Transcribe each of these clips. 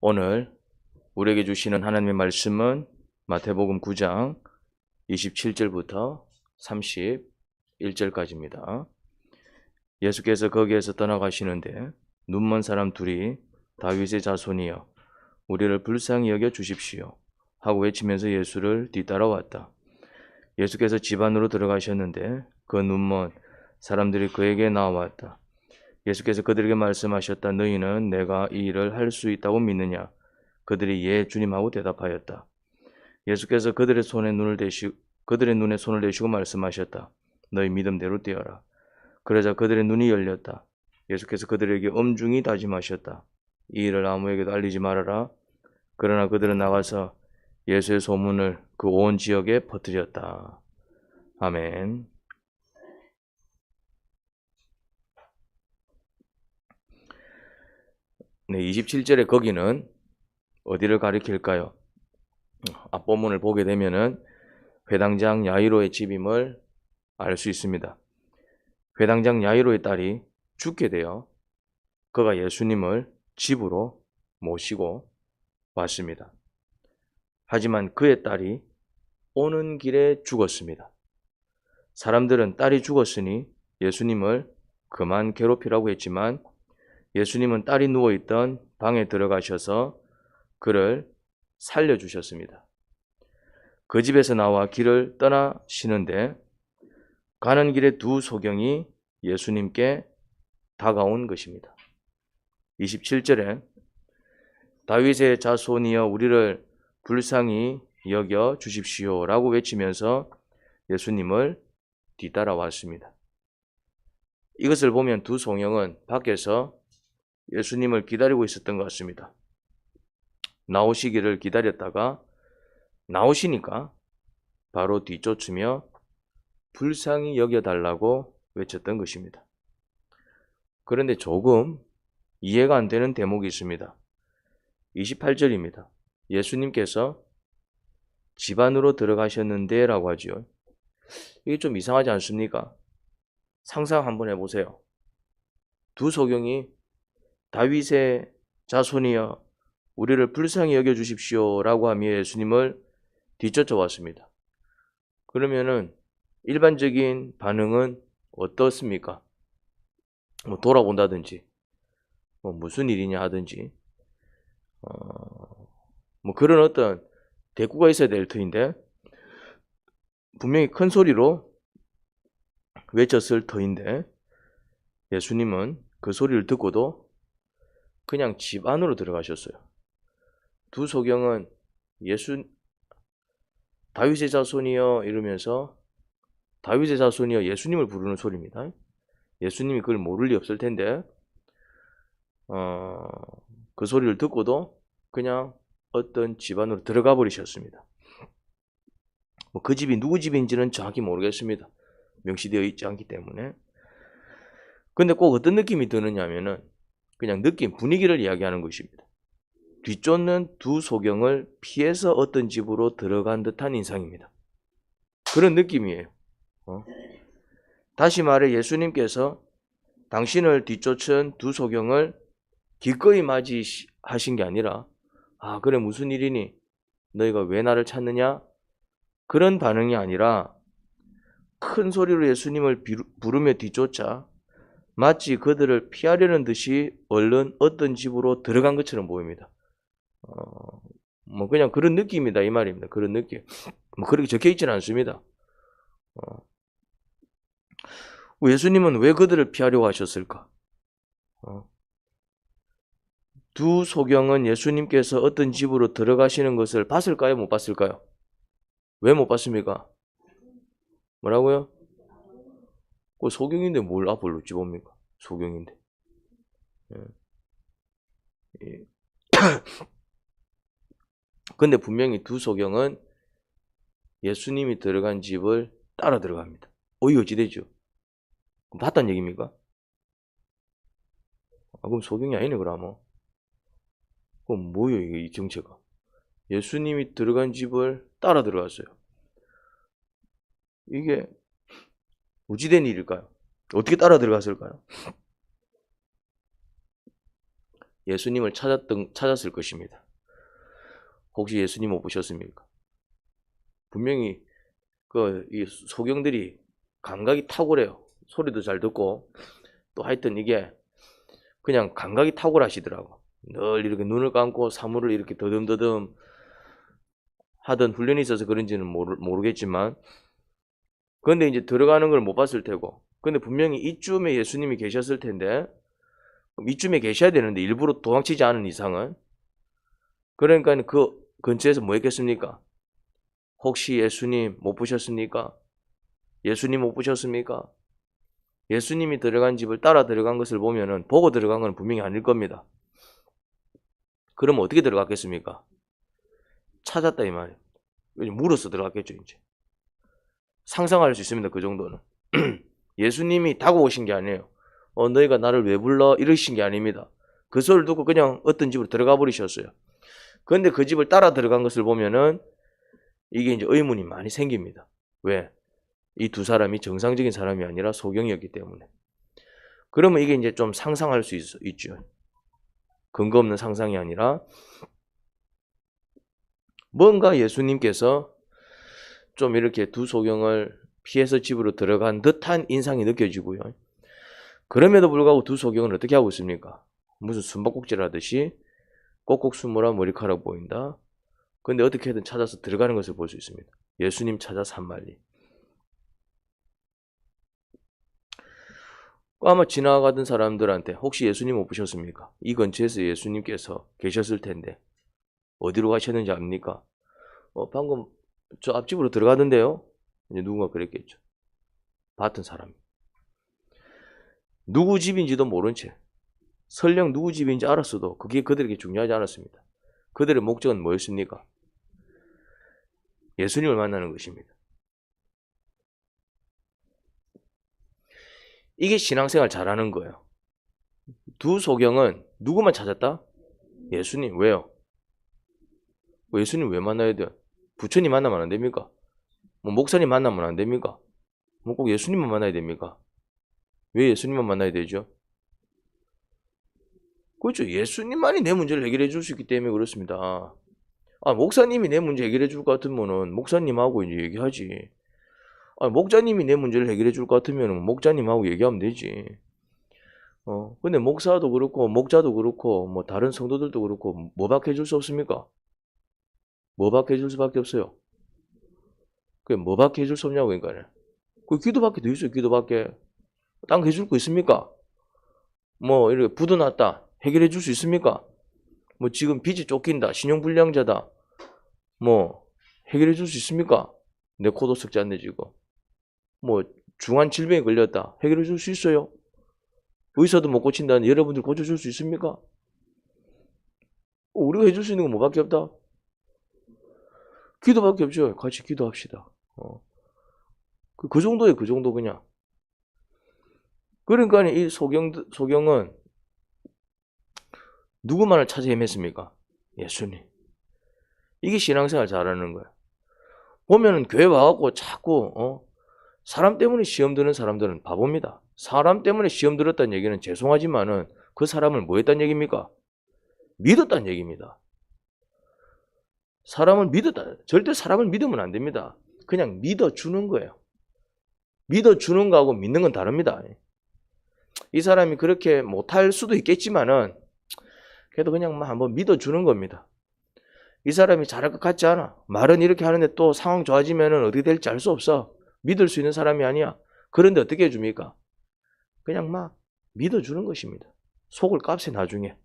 오늘 우리에게 주시는 하나님의 말씀은 마태복음 9장 27절부터 31절까지입니다. 예수께서 거기에서 떠나가시는데 눈먼 사람 둘이 다윗의 자손이여 우리를 불쌍히 여겨 주십시오 하고 외치면서 예수를 뒤따라왔다. 예수께서 집 안으로 들어가셨는데 그 눈먼 사람들이 그에게 나와왔다. 예수께서 그들에게 말씀하셨다. 너희는 내가 이 일을 할 수 있다고 믿느냐? 그들이 예 주님 하고 대답하였다. 예수께서 그들의 눈에 손을 대시고 말씀하셨다. 너희 믿음대로 되어라. 그러자 그들의 눈이 열렸다. 예수께서 그들에게 엄중히 다짐하셨다. 이 일을 아무에게도 알리지 말아라. 그러나 그들은 나가서 예수의 소문을 그 온 지역에 퍼뜨렸다. 아멘. 네, 27절에 거기는 어디를 가리킬까요? 앞본문을 보게 되면은 회당장 야이로의 집임을 알 수 있습니다. 회당장 야이로의 딸이 죽게 되어 그가 예수님을 집으로 모시고 왔습니다. 하지만 그의 딸이 오는 길에 죽었습니다. 사람들은 딸이 죽었으니 예수님을 그만 괴롭히라고 했지만 예수님은 딸이 누워있던 방에 들어가셔서 그를 살려주셨습니다. 그 집에서 나와 길을 떠나시는데 가는 길에 두 소경이 예수님께 다가온 것입니다. 27절에 다윗의 자손이여 우리를 불쌍히 여겨 주십시오 라고 외치면서 예수님을 뒤따라왔습니다. 이것을 보면 두 소경은 밖에서 예수님을 기다리고 있었던 것 같습니다. 나오시기를 기다렸다가 나오시니까 바로 뒤쫓으며 불쌍히 여겨달라고 외쳤던 것입니다. 그런데 조금 이해가 안 되는 대목이 있습니다. 28절입니다. 예수님께서 집 안으로 들어가셨는데 라고 하죠. 이게 좀 이상하지 않습니까? 상상 한번 해보세요. 두 소경이 다윗의 자손이여 우리를 불쌍히 여겨주십시오 라고 하며 예수님을 뒤쫓아 왔습니다. 그러면은 일반적인 반응은 어떻습니까? 돌아본다든지 무슨 일이냐 하든지 그런 어떤 대꾸가 있어야 될 터인데 분명히 큰 소리로 외쳤을 터인데 예수님은 그 소리를 듣고도 그냥 집 안으로 들어가셨어요. 두 소경은 다윗의 자손이여 이러면서 다윗의 자손이여 예수님을 부르는 소리입니다. 예수님이 그걸 모를 리 없을 텐데 그 소리를 듣고도 그냥 어떤 집 안으로 들어가 버리셨습니다. 그 집이 누구 집인지는 정확히 모르겠습니다. 명시되어 있지 않기 때문에. 근데 꼭 어떤 느낌이 드느냐 하면은 그냥 느낌, 분위기를 이야기하는 것입니다. 뒤쫓는 두 소경을 피해서 어떤 집으로 들어간 듯한 인상입니다. 그런 느낌이에요. 다시 말해 예수님께서 당신을 뒤쫓은 두 소경을 기꺼이 맞이하신 게 아니라 그래 무슨 일이니? 너희가 왜 나를 찾느냐? 그런 반응이 아니라 큰 소리로 예수님을 부르며 뒤쫓아 마치 그들을 피하려는 듯이 얼른 어떤 집으로 들어간 것처럼 보입니다. 그냥 그런 느낌이다 이 말입니다. 그런 느낌. 그렇게 적혀 있지는 않습니다. 예수님은 왜 그들을 피하려고 하셨을까? 두 소경은 예수님께서 어떤 집으로 들어가시는 것을 봤을까요? 못 봤을까요? 왜 못 봤습니까? 뭐라고요? 그 소경인데 뭘 앞을 놓지 봅니까? 소경인데. 근데 분명히 두 소경은 예수님이 들어간 집을 따라 들어갑니다. 이거 어찌 되죠? 봤단 얘기입니까? 그럼 소경이 아니네 그러면. 그럼 뭐예요 이게 이 정체가? 예수님이 들어간 집을 따라 들어갔어요. 이게 어찌 된 일일까요? 어떻게 따라 들어갔을까요? 예수님을 찾았을 것입니다. 혹시 예수님 못 보셨습니까? 분명히 이 소경들이 감각이 탁월해요. 소리도 잘 듣고 또 하여튼 이게 그냥 감각이 탁월하시더라고. 늘 이렇게 눈을 감고 사물을 이렇게 더듬더듬 하던 훈련이 있어서 그런지는 모르겠지만 그런데 이제 들어가는 걸 못 봤을 테고 근데 분명히 이쯤에 예수님이 계셨을 텐데 이쯤에 계셔야 되는데 일부러 도망치지 않은 이상은 그러니까 그 근처에서 뭐 했겠습니까? 혹시 예수님 못 보셨습니까? 예수님 못 보셨습니까? 예수님이 들어간 집을 따라 들어간 것을 보면은 보고 들어간 건 분명히 아닐 겁니다. 그럼 어떻게 들어갔겠습니까? 찾았다 이 말이에요. 물어서 들어갔겠죠 이제. 상상할 수 있습니다. 그 정도는. 예수님이 다가오신 게 아니에요. 너희가 나를 왜 불러? 이러신 게 아닙니다. 그 소리를 듣고 그냥 어떤 집으로 들어가 버리셨어요. 그런데 그 집을 따라 들어간 것을 보면은 이게 이제 의문이 많이 생깁니다. 왜? 이 두 사람이 정상적인 사람이 아니라 소경이었기 때문에. 그러면 이게 이제 좀 상상할 수 있죠. 근거 없는 상상이 아니라 뭔가 예수님께서 좀 이렇게 두 소경을 피해서 집으로 들어간 듯한 인상이 느껴지고요. 그럼에도 불구하고 두 소경은 어떻게 하고 있습니까? 무슨 숨바꼭질 하듯이 꼭꼭 숨어라 머리카락 보인다. 근데 어떻게든 찾아서 들어가는 것을 볼 수 있습니다. 예수님 찾아 산만리. 아마 지나가던 사람들한테 혹시 예수님 못 보셨습니까? 이 근처에서 예수님께서 계셨을 텐데 어디로 가셨는지 압니까? 방금 저 앞집으로 들어가던데요? 이제 누군가 그랬겠죠. 봤던 사람이. 누구 집인지도 모른 채 설령 누구 집인지 알았어도 그게 그들에게 중요하지 않았습니다. 그들의 목적은 뭐였습니까? 예수님을 만나는 것입니다. 이게 신앙생활 잘하는 거예요. 두 소경은 누구만 찾았다? 예수님. 왜요? 예수님 왜 만나야 돼요? 부처님 만나면 안 됩니까? 뭐 목사님 만나면 안 됩니까? 뭐 꼭 예수님만 만나야 됩니까? 왜 예수님만 만나야 되죠? 그렇죠. 예수님만이 내 문제를 해결해 줄 수 있기 때문에 그렇습니다. 목사님이 내 문제 해결해 줄 것 같으면은 목사님하고 이제 얘기하지. 목자님이 내 문제를 해결해 줄 것 같으면은 목자님하고 얘기하면 되지. 근데 목사도 그렇고 목자도 그렇고 뭐 다른 성도들도 그렇고 뭐밖에 해줄 수 없습니까? 뭐밖에 해줄 수밖에 없어요. 그게 뭐밖에 해줄 수 없냐고 그러니까. 그 기도밖에 더 있어요. 기도밖에. 딴 거 해줄 거 있습니까? 뭐 이렇게 부도 났다. 해결해 줄 수 있습니까? 뭐 지금 빚이 쫓긴다. 신용불량자다. 뭐 해결해 줄 수 있습니까? 내 코도 썩지 않네 지금. 뭐 중한 질병에 걸렸다. 해결해 줄 수 있어요? 의사도 못 고친다는 여러분들 고쳐줄 수 있습니까? 우리가 해줄 수 있는 건 뭐밖에 없다? 기도밖에 없죠. 같이 기도합시다. 그 정도예요. 그 정도 그냥. 그러니까 이 소경은 누구만을 찾아 헤맸습니까? 예수님. 이게 신앙생활 잘하는 거야. 보면은 교회 와갖고 자꾸 사람 때문에 시험 드는 사람들은 바보입니다. 사람 때문에 시험 들었다는 얘기는 죄송하지만은 그 사람을 뭐 했다는 얘기입니까? 믿었다는 얘기입니다. 사람을 믿었다. 절대 사람을 믿으면 안 됩니다. 그냥 믿어주는 거예요. 믿어주는 거하고 믿는 건 다릅니다. 이 사람이 그렇게 못할 수도 있겠지만은 그래도 그냥 한번 믿어주는 겁니다. 이 사람이 잘할 것 같지 않아. 말은 이렇게 하는데 또 상황 좋아지면은 어떻게 될지 알 수 없어. 믿을 수 있는 사람이 아니야. 그런데 어떻게 해줍니까? 그냥 믿어주는 것입니다. 속을 값에 나중에.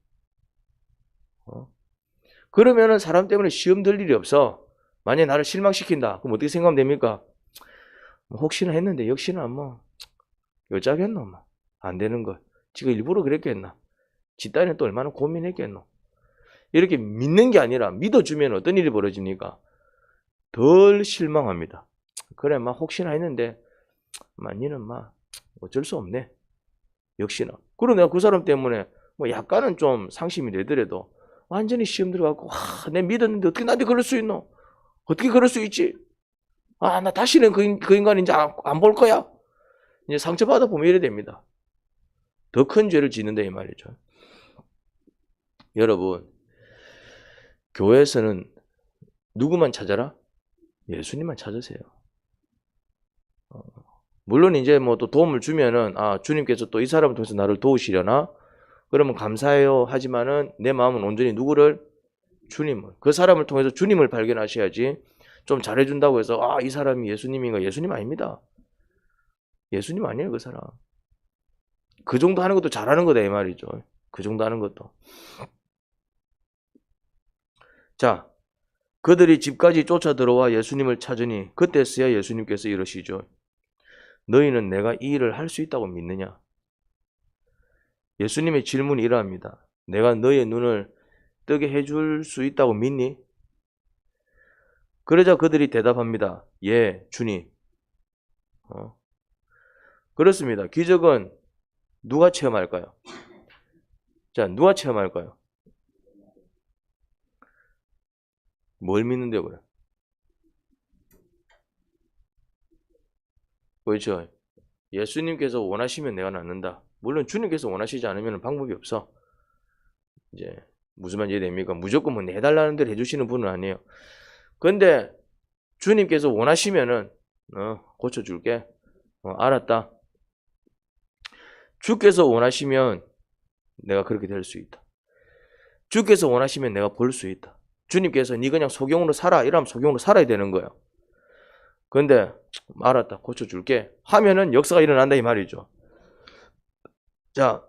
그러면은 사람 때문에 시험 들 일이 없어. 만약에 나를 실망시킨다. 그럼 어떻게 생각하면 됩니까? 혹시나 했는데 역시나 여자겠노. 안 되는 거. 지가 일부러 그랬겠나. 지 딸은 또 얼마나 고민했겠노. 이렇게 믿는 게 아니라 믿어주면 어떤 일이 벌어집니까? 덜 실망합니다. 그래 혹시나 했는데 니는 어쩔 수 없네. 역시나. 그리고 내가 그 사람 때문에 약간은 좀 상심이 되더라도 완전히 시험 들어가고 내가 믿었는데 어떻게 나한테 그럴 수 있노? 어떻게 그럴 수 있지? 나 다시는 그 인간 이제 안 볼 거야. 이제 상처받아 보면 이래 됩니다. 더 큰 죄를 짓는다 이 말이죠. 여러분, 교회에서는 누구만 찾아라? 예수님만 찾으세요. 물론 이제 뭐 또 도움을 주면은 주님께서 또 이 사람을 통해서 나를 도우시려나? 그러면 감사해요. 하지만은 내 마음은 온전히 누구를? 주님을. 그 사람을 통해서 주님을 발견하셔야지. 좀 잘해준다고 해서 이 사람이 예수님인가? 예수님 아닙니다. 예수님 아니에요, 그 사람. 그 정도 하는 것도 잘하는 거다 이 말이죠. 그 정도 하는 것도. 자, 그들이 집까지 쫓아 들어와 예수님을 찾으니 그때서야 예수님께서 이러시죠. 너희는 내가 이 일을 할 수 있다고 믿느냐? 예수님의 질문이 이러합니다. 내가 너희의 눈을 뜨게 해줄 수 있다고 믿니? 그러자 그들이 대답합니다. 예, 주님. 그렇습니다. 기적은 누가 체험할까요? 자, 누가 체험할까요? 뭘 믿는데요, 그래? 그렇죠. 예수님께서 원하시면 내가 낫는다. 물론 주님께서 원하시지 않으면 방법이 없어. 이제 무슨 말인지 이해됩니까? 무조건 뭐 내달라는 대로 해주시는 분은 아니에요. 근데 주님께서 원하시면은 고쳐줄게. 알았다. 주께서 원하시면 내가 그렇게 될 수 있다. 주께서 원하시면 내가 볼 수 있다. 주님께서 니 그냥 소경으로 살아 이러면 소경으로 살아야 되는 거예요. 근데 알았다. 고쳐줄게. 하면은 역사가 일어난다 이 말이죠. 자,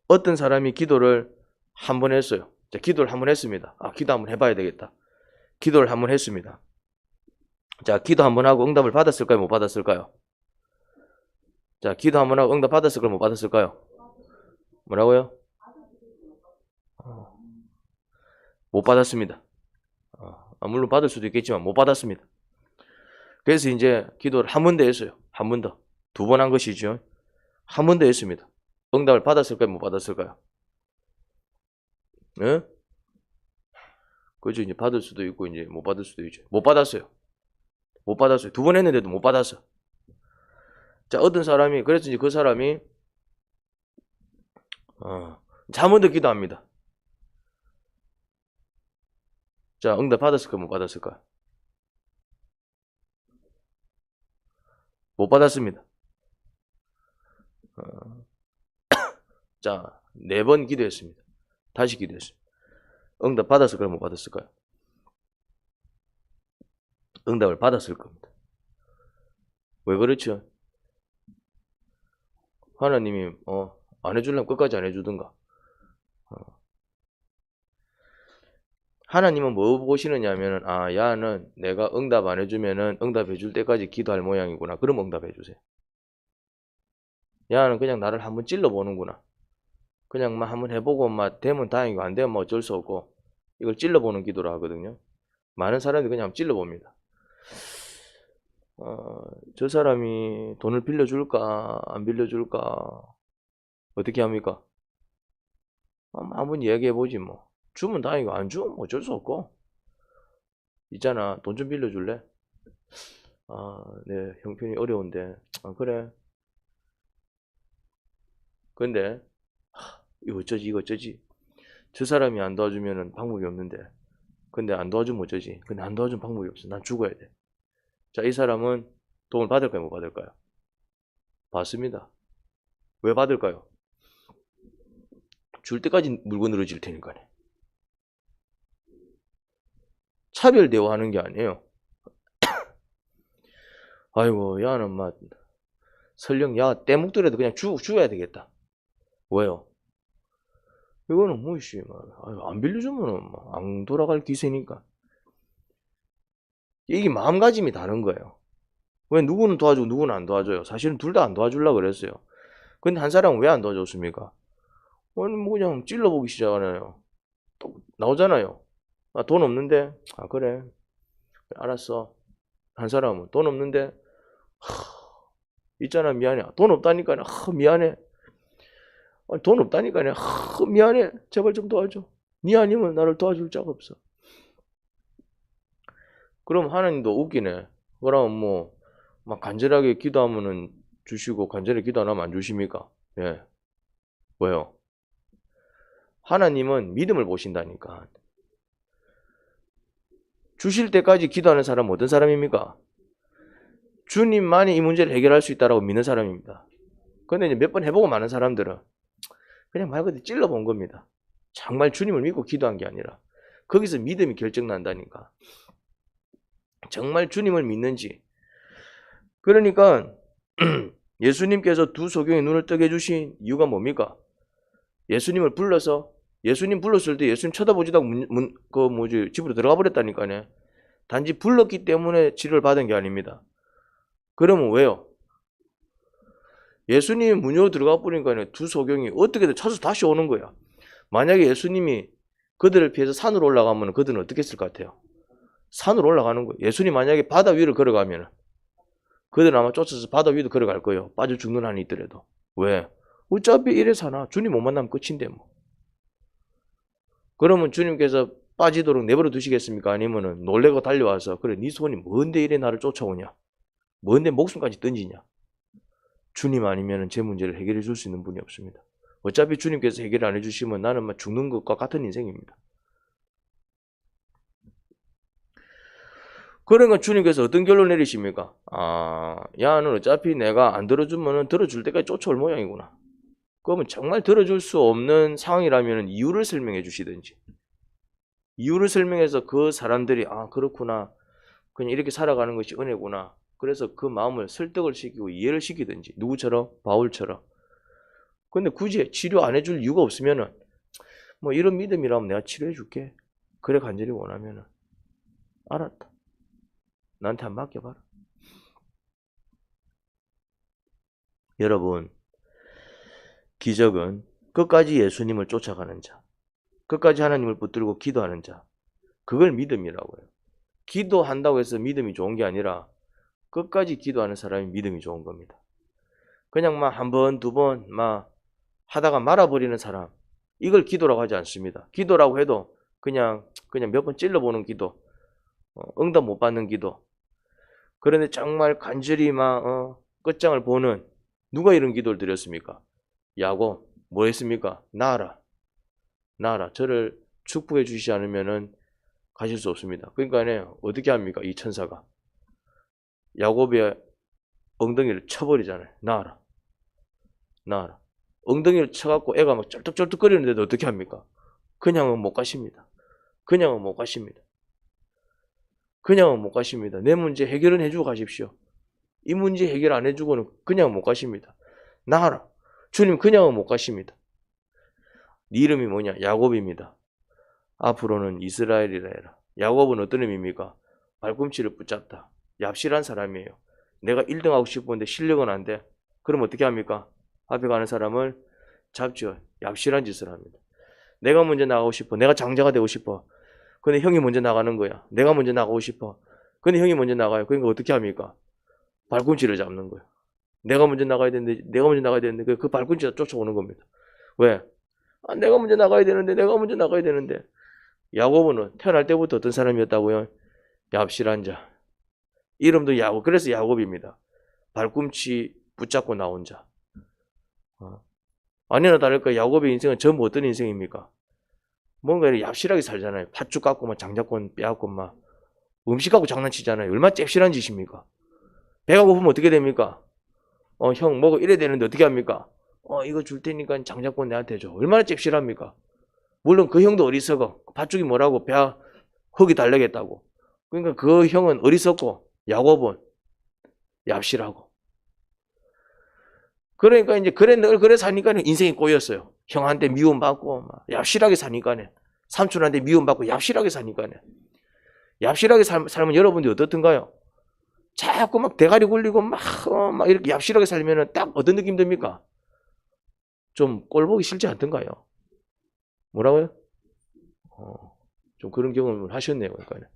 어떤 사람이 기도를 한 번 했어요. 자, 기도를 한 번 했습니다. 기도 한번 해봐야 되겠다. 기도를 한 번 했습니다. 자, 기도 한 번 하고 응답을 받았을까요? 못 받았을까요? 자, 기도 한 번 하고 응답 받았을까요? 못 받았을까요? 뭐라고요? 못 받았습니다. 물론 받을 수도 있겠지만 못 받았습니다. 그래서 이제 기도를 한 번 더 했어요. 한 번 더. 두 번 한 것이죠. 한 번 더 했습니다. 응답을 받았을까요? 못 받았을까요? 네? 그죠? 이제 받을 수도 있고 이제 못 받을 수도 있죠. 못 받았어요. 못 받았어요. 두 번 했는데도 못 받았어. 자, 어떤 사람이 그래서 이제 그 사람이 한 번 더 기도합니다. 자, 응답 받았을까요? 못 받았을까요? 못 받았습니다. 자, 4번 기도했습니다. 다시 기도했습니다. 응답 받았을까요? 못 받았을까요? 응답을 받았을 겁니다. 왜 그렇죠? 하나님이 안 해주려면 끝까지 안 해주든가. 하나님은 뭐 보시느냐 하면은 야는 내가 응답 안 해주면은 응답해 줄 때까지 기도할 모양이구나. 그럼 응답해 주세요. 야는 그냥 나를 한번 찔러보는구나. 그냥 한번 해보고 되면 다행이고 안 되면 어쩔 수 없고 이걸 찔러보는 기도를 하거든요. 많은 사람들이 그냥 찔러봅니다. 저 사람이 돈을 빌려줄까 안 빌려줄까 어떻게 합니까? 한번 이야기해보지 뭐. 주면 다행이고 안 주면 어쩔 수 없고. 있잖아, 돈 좀 빌려줄래? 네, 형편이 어려운데. 그래. 근데 이거 어쩌지? 저 사람이 안 도와주면 방법이 없는데. 근데 안 도와주면 어쩌지? 근데 안 도와주면 방법이 없어. 난 죽어야 돼. 자, 이 사람은 도움을 받을까요? 못 받을까요? 받습니다. 왜 받을까요? 줄 때까지 물고 늘어질 테니까요. 차별 대우하는 게 아니에요. 아이고, 야는 설령 야 떼묵더라도 그냥 죽어야 되겠다. 왜요? 이거는 안 빌려주면은 안 돌아갈 기세니까. 이게 마음가짐이 다른 거예요. 왜 누구는 도와주고 누구는 안 도와줘요? 사실은 둘 다 안 도와주려고 그랬어요. 근데 한 사람은 왜 안 도와줬습니까? 아니 그냥 찔러보기 시작하네요. 또 나오잖아요. 돈 없는데 그래 알았어. 한 사람은 돈 없는데 있잖아 미안해. 돈 없다니까 미안해. 돈 없다니까 미안해. 제발 좀 도와줘. 네 아니면 나를 도와줄 자가 없어. 그럼 하나님도 웃기네. 그럼 막 간절하게 기도하면은 주시고 간절히 기도 안 하면 안 주십니까? 예. 왜요? 하나님은 믿음을 보신다니까. 주실 때까지 기도하는 사람은 어떤 사람입니까? 주님만이 이 문제를 해결할 수 있다고 믿는 사람입니다. 근데 이제 몇 번 해보고 많은 사람들은 그냥 말 그대로 찔러본 겁니다. 정말 주님을 믿고 기도한 게 아니라 거기서 믿음이 결정난다니까. 정말 주님을 믿는지. 그러니까 예수님께서 두 소경의 눈을 뜨게 해주신 이유가 뭡니까? 예수님을 불러서 예수님 불렀을 때 예수님 쳐다보지도 않고 집으로 들어가 버렸다니까요. 단지 불렀기 때문에 치료를 받은 게 아닙니다. 그러면 왜요? 예수님이 문 열고 들어가 버리니까 두 소경이 어떻게든 찾아서 다시 오는 거야. 만약에 예수님이 그들을 피해서 산으로 올라가면 그들은 어떻게 했을 것 같아요? 산으로 올라가는 거예요. 예수님 만약에 바다 위를 걸어가면 그들은 아마 쫓아서 바다 위도 걸어갈 거예요. 빠져 죽는 한이 있더라도. 왜? 어차피 이래 사나. 주님 못 만나면 끝인데 뭐. 그러면 주님께서 빠지도록 내버려 두시겠습니까? 아니면은 놀래고 달려와서 그래 네 손이 뭔데 이래 나를 쫓아오냐? 뭔데 목숨까지 던지냐? 주님 아니면 제 문제를 해결해 줄 수 있는 분이 없습니다. 어차피 주님께서 해결 안 해주시면 나는 막 죽는 것과 같은 인생입니다. 그러니까 주님께서 어떤 결론 내리십니까? 야는 어차피 내가 안 들어주면 들어줄 때까지 쫓아올 모양이구나. 그러면 정말 들어줄 수 없는 상황이라면 이유를 설명해 주시든지. 이유를 설명해서 그 사람들이 그렇구나. 그냥 이렇게 살아가는 것이 은혜구나. 그래서 그 마음을 설득을 시키고 이해를 시키든지. 누구처럼? 바울처럼. 근데 굳이 치료 안 해줄 이유가 없으면은 뭐 이런 믿음이라면 내가 치료해 줄게. 그래 간절히 원하면은 알았다. 나한테 한 맡겨봐라. 여러분, 기적은 끝까지 예수님을 쫓아가는 자, 끝까지 하나님을 붙들고 기도하는 자, 그걸 믿음이라고요. 기도한다고 해서 믿음이 좋은 게 아니라 끝까지 기도하는 사람이 믿음이 좋은 겁니다. 그냥 막 한 번, 두 번 막 하다가 말아버리는 사람, 이걸 기도라고 하지 않습니다. 기도라고 해도 그냥 몇 번 찔러보는 기도, 응답 못 받는 기도. 그런데 정말 간절히 막 끝장을 보는, 누가 이런 기도를 드렸습니까? 야곱 뭐 했습니까? 나아라, 저를 축복해 주시지 않으면은 가실 수 없습니다. 그러니까 어떻게 합니까? 이 천사가 야곱의 엉덩이를 쳐버리잖아요. 나아라. 엉덩이를 쳐갖고 애가 막 쩔뚝쩔뚝거리는데도 어떻게 합니까? 그냥은 못 가십니다. 그냥은 못 가십니다. 내 문제 해결은 해주고 가십시오. 이 문제 해결 안 해주고는 그냥 못 가십니다. 나아라. 주님 그냥은 못 가십니다. 네 이름이 뭐냐? 야곱입니다. 앞으로는 이스라엘이라 해라. 야곱은 어떤 의미입니까? 발꿈치를 붙잡다. 얍실한 사람이에요. 내가 1등 하고 싶은데 실력은 안 돼. 그럼 어떻게 합니까? 앞에 가는 사람을 잡죠. 얍실한 짓을 합니다. 내가 먼저 나가고 싶어. 내가 장자가 되고 싶어. 근데 형이 먼저 나가는 거야. 내가 먼저 나가고 싶어. 근데 형이 먼저 나가요. 그러니까 어떻게 합니까? 발꿈치를 잡는 거예요. 내가 먼저 나가야 되는데 그 발꿈치가 쫓아오는 겁니다. 왜? 내가 먼저 나가야 되는데. 야곱은 태어날 때부터 어떤 사람이었다고요? 얍실한 자. 이름도 야곱. 그래서 야곱입니다. 발꿈치 붙잡고 나온 자. 아니나 다를까 야곱의 인생은 전부 어떤 인생입니까? 뭔가 이렇게 얍실하게 살잖아요. 팥죽 갖고 막 장자권 빼갖고 막 음식 갖고 장난치잖아요. 얼마나 잽실한 짓입니까? 배가 고프면 어떻게 됩니까? 형 먹어 이래야 되는데 어떻게 합니까? 이거 줄 테니까 장자권 내한테 줘. 얼마나 잽실합니까? 물론 그 형도 어리석어. 팥죽이 뭐라고 배 흙이 달래겠다고. 그러니까 그 형은 어리석고 야곱은 얍실하고. 그러니까 이제 늘 그래 사니까 인생이 꼬였어요. 형한테 미움받고 막 얍실하게 사니까네. 삼촌한테 미움받고 얍실하게 사니까네. 얍실하게 살면 여러분들이 어떻든가요? 자꾸 막 대가리 굴리고 막 이렇게 얍실하게 살면은 딱 어떤 느낌 듭니까? 좀 꼴보기 싫지 않던가요? 뭐라고요? 좀 그런 경험을 하셨네요. 그러니까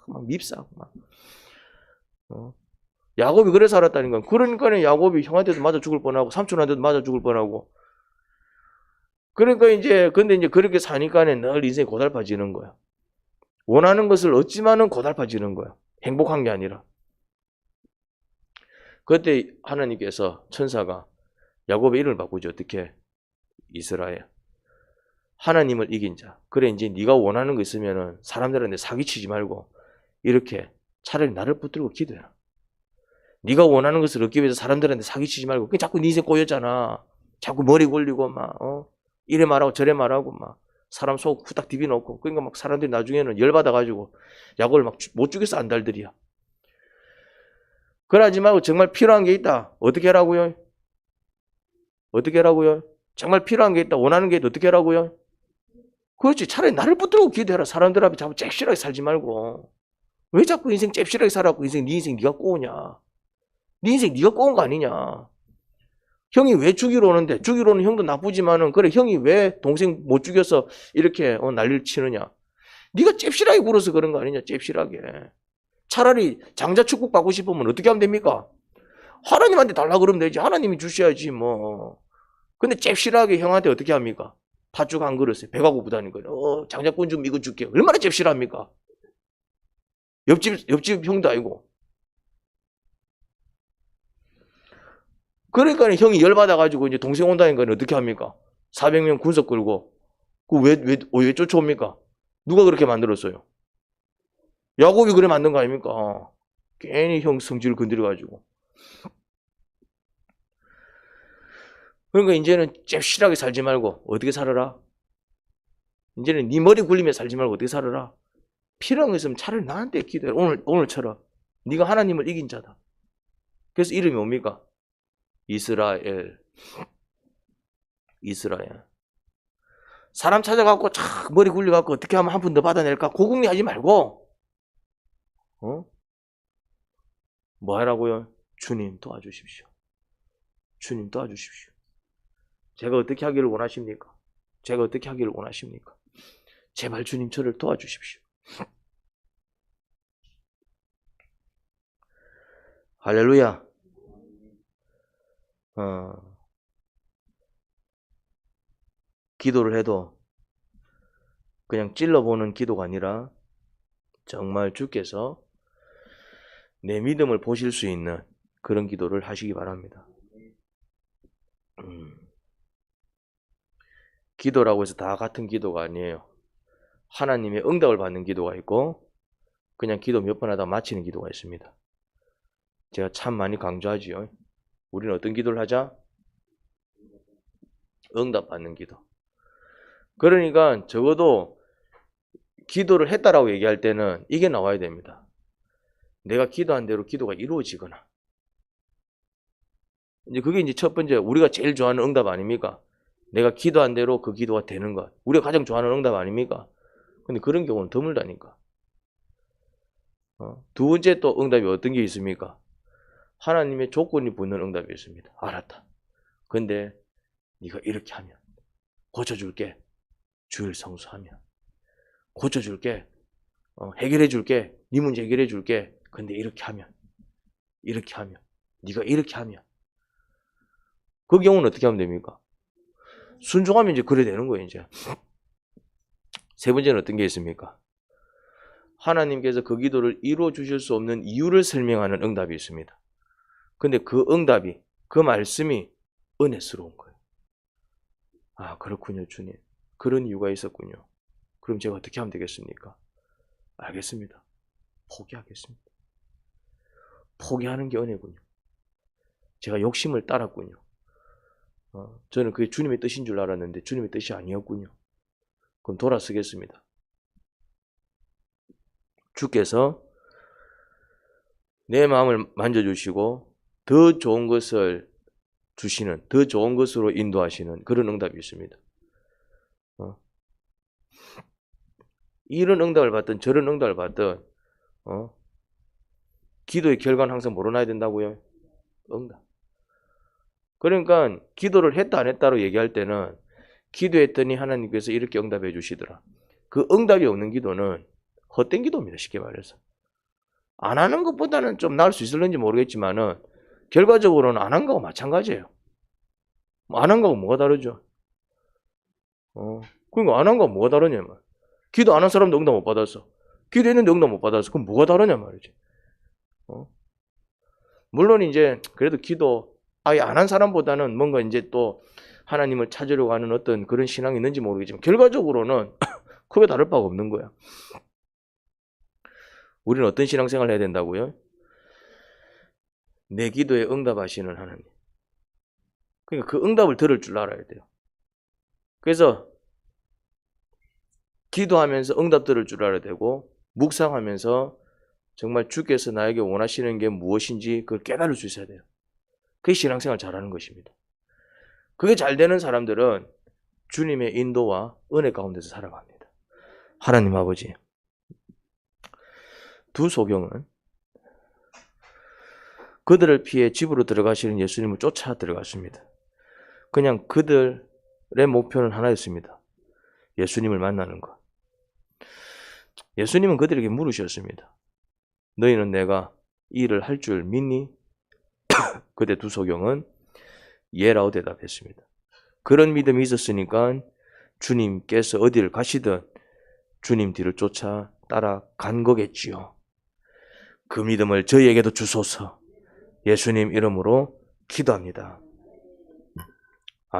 막 밉사고 막. 야곱이 그래 살았다니까. 그러니까 야곱이 형한테도 맞아 죽을 뻔하고 삼촌한테도 맞아 죽을 뻔하고. 그러니까 근데 그렇게 사니까 늘 인생이 고달파지는 거야. 원하는 것을 얻지만은 고달파지는 거야. 행복한 게 아니라. 그때 하나님께서 천사가 야곱의 이름을 바꾸죠. 어떻게? 이스라엘. 하나님을 이긴 자. 그래 이제 네가 원하는 거 있으면은 사람들한테 사기치지 말고 이렇게 차라리 나를 붙들고 기도해라. 네가 원하는 것을 얻기 위해서 사람들한테 사기치지 말고 그냥 자꾸 네 인생 꼬였잖아. 자꾸 머리 굴리고 막 이래 말하고 저래 말하고 막 사람 속 후딱 디비놓고 그러니까 막 사람들이 나중에는 열받아가지고 약을 막 못 죽여서 안달들이야. 그러지 말고 정말 필요한 게 있다. 어떻게 하라고요? 어떻게 하라고요? 정말 필요한 게 있다. 원하는 게 있다. 어떻게 하라고요? 그렇지. 차라리 나를 붙들고 기도해라. 사람들 앞에 자꾸 잽실하게 살지 말고. 왜 자꾸 인생 잽실하게 살아갖고 네 인생 네가 꼬우냐. 네 인생 네가 꼬운 거 아니냐. 형이 왜 죽이러 오는데 죽이러 오는 형도 나쁘지만은 그래 형이 왜 동생 못 죽여서 이렇게 난리를 치느냐. 네가 잽실하게 굴어서 그런 거 아니냐. 잽실하게. 차라리 장자 축복 받고 싶으면 어떻게 하면 됩니까? 하나님한테 달라 그러면 되지. 하나님이 주셔야지 뭐. 근데 잽실하게 형한테 어떻게 합니까? 팥죽 한 그릇에 배가 고프다니까. 장자꾼 좀 이거 줄게. 얼마나 잽실합니까? 옆집 형도 아니고. 그러니까 형이 열받아가지고 이제 동생 온다니까 어떻게 합니까? 400명 군석 끌고. 왜 쫓아옵니까? 누가 그렇게 만들었어요? 야곱이 그래 만든 거 아닙니까? 괜히 형 성질을 건드려가지고. 그러니까 이제는 잽실하게 살지 말고 어떻게 살아라? 이제는 네 머리 굴리며 살지 말고 어떻게 살아라? 필요한 거 있으면 차라리 나한테 기도해. 오늘처럼 네가 하나님을 이긴 자다. 그래서 이름이 뭡니까? 이스라엘. 사람 찾아갖고 착 머리 굴려갖고 어떻게 하면 한 푼 더 받아낼까? 고궁리하지 말고 뭐 하라고요? 주님 도와주십시오. 주님 도와주십시오. 제가 어떻게 하기를 원하십니까? 제발 주님 저를 도와주십시오. 할렐루야. 기도를 해도 그냥 찔러보는 기도가 아니라 정말 주께서 내 믿음을 보실 수 있는 그런 기도를 하시기 바랍니다. 기도라고 해서 다 같은 기도가 아니에요. 하나님의 응답을 받는 기도가 있고 그냥 기도 몇 번 하다 마치는 기도가 있습니다. 제가 참 많이 강조하지요. 우리는 어떤 기도를 하자? 응답 받는 기도. 그러니까 적어도 기도를 했다라고 얘기할 때는 이게 나와야 됩니다. 내가 기도한 대로 기도가 이루어지거나. 이제 그게 이제 첫 번째 우리가 제일 좋아하는 응답 아닙니까? 내가 기도한 대로 그 기도가 되는 것. 우리가 가장 좋아하는 응답 아닙니까? 근데 그런 경우는 드물다니까. 두 번째 또 응답이 어떤 게 있습니까? 하나님의 조건이 붙는 응답이 있습니다. 알았다. 근데 네가 이렇게 하면 고쳐줄게. 주일 성수하면 고쳐줄게. 해결해줄게. 네 문제 해결해줄게. 근데 이렇게 하면 네가 이렇게 하면 그 경우는 어떻게 하면 됩니까? 순종하면 이제 그래 되는 거예요. 이제 세 번째는 어떤 게 있습니까? 하나님께서 그 기도를 이루어 주실 수 없는 이유를 설명하는 응답이 있습니다. 근데 그 응답이 그 말씀이 은혜스러운 거예요. 아 그렇군요 주님. 그런 이유가 있었군요. 그럼 제가 어떻게 하면 되겠습니까? 알겠습니다. 포기하겠습니다. 포기하는 게 은혜군요. 제가 욕심을 따랐군요. 저는 그게 주님의 뜻인 줄 알았는데 주님의 뜻이 아니었군요. 그럼 돌아서겠습니다. 주께서 내 마음을 만져주시고 더 좋은 것을 주시는, 더 좋은 것으로 인도하시는 그런 응답이 있습니다. 이런 응답을 받든 저런 응답을 받든 기도의 결과는 항상 뭐로 나야 된다고요? 응답. 그러니까 기도를 했다 안 했다로 얘기할 때는 기도했더니 하나님께서 이렇게 응답해 주시더라. 그 응답이 없는 기도는 헛된 기도입니다. 쉽게 말해서. 안 하는 것보다는 좀 나을 수 있을는지 모르겠지만은 결과적으로는 안 한 거하고 마찬가지예요. 안 한 거하고 뭐가 다르죠? 그러니까 안 한 거하고 뭐가 다르냐면 기도 안 한 사람도 응답 못 받았어. 기도했는데 응답 못 받았어. 그럼 뭐가 다르냐 말이지. 물론 이제 그래도 기도 아예 안 한 사람보다는 뭔가 이제 또 하나님을 찾으려고 하는 어떤 그런 신앙이 있는지 모르겠지만 결과적으로는 크게 다를 바가 없는 거야. 우리는 어떤 신앙생활을 해야 된다고요? 내 기도에 응답하시는 하나님. 그러니까 그 응답을 들을 줄 알아야 돼요. 그래서 기도하면서 응답 들을 줄 알아야 되고 묵상하면서 정말 주께서 나에게 원하시는 게 무엇인지 그걸 깨달을 수 있어야 돼요. 그게 신앙생활 잘하는 것입니다. 그게 잘 되는 사람들은 주님의 인도와 은혜 가운데서 살아갑니다. 하나님 아버지, 두 소경은 그들을 피해 집으로 들어가시는 예수님을 쫓아 들어갔습니다. 그냥 그들의 목표는 하나였습니다. 예수님을 만나는 것. 예수님은 그들에게 물으셨습니다. 너희는 내가 이 일을 할 줄 믿니? 그때 두 소경은 예라고 대답했습니다. 그런 믿음이 있었으니까 주님께서 어디를 가시든 주님 뒤를 쫓아 따라간 거겠지요. 그 믿음을 저희에게도 주소서. 예수님 이름으로 기도합니다.